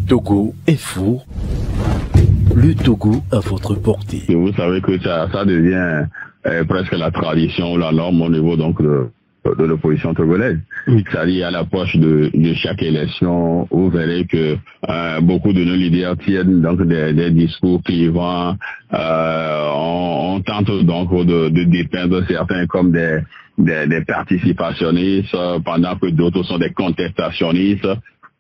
Togo est fou. Le Togo à votre portée. Et vous savez que ça devient presque la tradition ou la norme au niveau donc de l'opposition togolaise. Oui. C'est-à-dire à l'approche de chaque élection, vous verrez que beaucoup de nos leaders tiennent donc des discours clivants. On tente donc de dépeindre certains comme des participationnistes, pendant que d'autres sont des contestationnistes.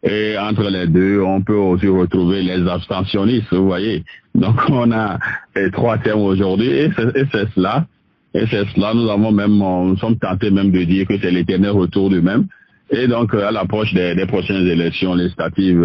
Et entre les deux, on peut aussi retrouver les abstentionnistes, vous voyez. Donc on a trois thèmes aujourd'hui et c'est cela. Et c'est cela, nous sommes tentés même de dire que c'est l'éternel retour du même. Et donc, à l'approche des prochaines élections législatives,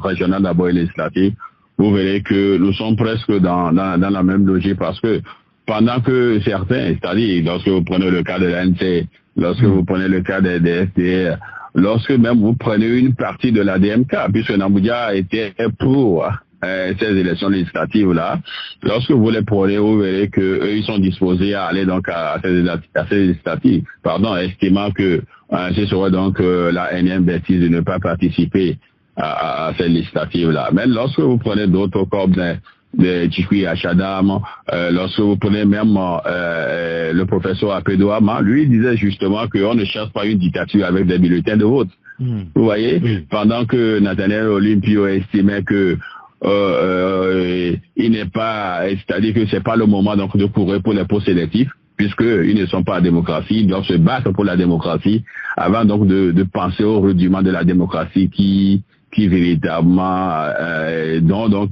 régionales d'abord et législatives, vous verrez que nous sommes presque dans la même logique parce que pendant que certains, c'est-à-dire lorsque vous prenez le cas de l'ANC, lorsque vous prenez le cas des FDR, lorsque même vous prenez une partie de la DMK, puisque Namboudia était pour ces élections législatives-là, lorsque vous les prenez, vous verrez qu'eux, ils sont disposés à aller donc à ces législatives, estimant que ce serait donc la énième bêtise de ne pas participer à ces législatives-là. Mais lorsque vous prenez d'autres comme des Chikwi Achadam, lorsque vous prenez même le professeur Apedouama, lui il disait justement qu'on ne cherche pas une dictature avec des bulletins de vote. Vous voyez, pendant que Nathaniel Olympio estimait que il n'est pas, c'est-à-dire que c'est pas le moment donc de courir pour les postes sélectifs, puisqu'ils ne sont pas en démocratie, ils doivent se battre pour la démocratie avant donc de penser au rudiment de la démocratie qui véritablement dont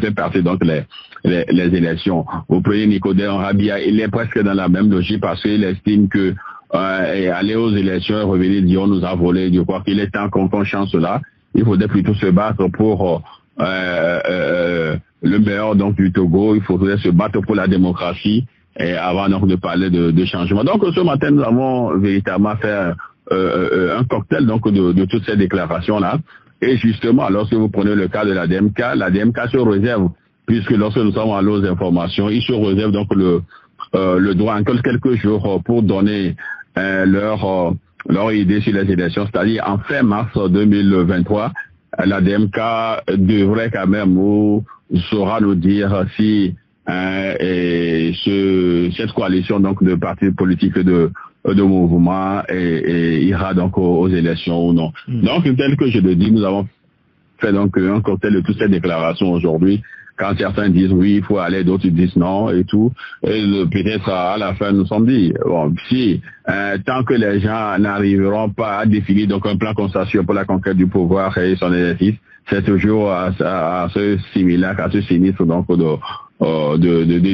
fait partie donc les élections. Vous prenez Nicodème Rabia, il est presque dans la même logique parce qu'il estime que aller aux élections et revenir dire on nous a volé, je crois qu'il est temps qu'on change cela. Il faudrait plutôt se battre pour le meilleur donc du Togo. Il faudrait se battre pour la démocratie et avant donc de parler de changement. Donc ce matin nous avons véritablement fait un cocktail donc de toutes ces déclarations là. Et justement, lorsque vous prenez le cas de la DMK se réserve, puisque lorsque nous sommes allés aux informations, ils se réservent donc le droit en quelques jours pour donner leur idée sur les élections, c'est-à-dire en fin mars 2023, la DMK devrait quand même ou saura nous dire si cette coalition donc de partis politiques de mouvements ira donc aux élections ou non. Donc tel que je le dis, nous avons fait donc un cocktail de toutes ces déclarations aujourd'hui. Quand certains disent oui, il faut aller, d'autres disent non et tout. Et peut-être à la fin, nous sommes dit, bon, si tant que les gens n'arriveront pas à définir donc un plan consensuel pour la conquête du pouvoir et son exercice, c'est toujours à ce similaire, à ce sinistre donc de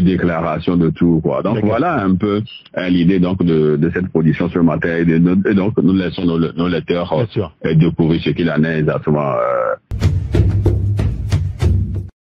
déclaration de tout, quoi. Donc voilà un peu l'idée donc de cette position ce matin et donc nous laissons nos lecteurs découvrir ce qu'il en est exactement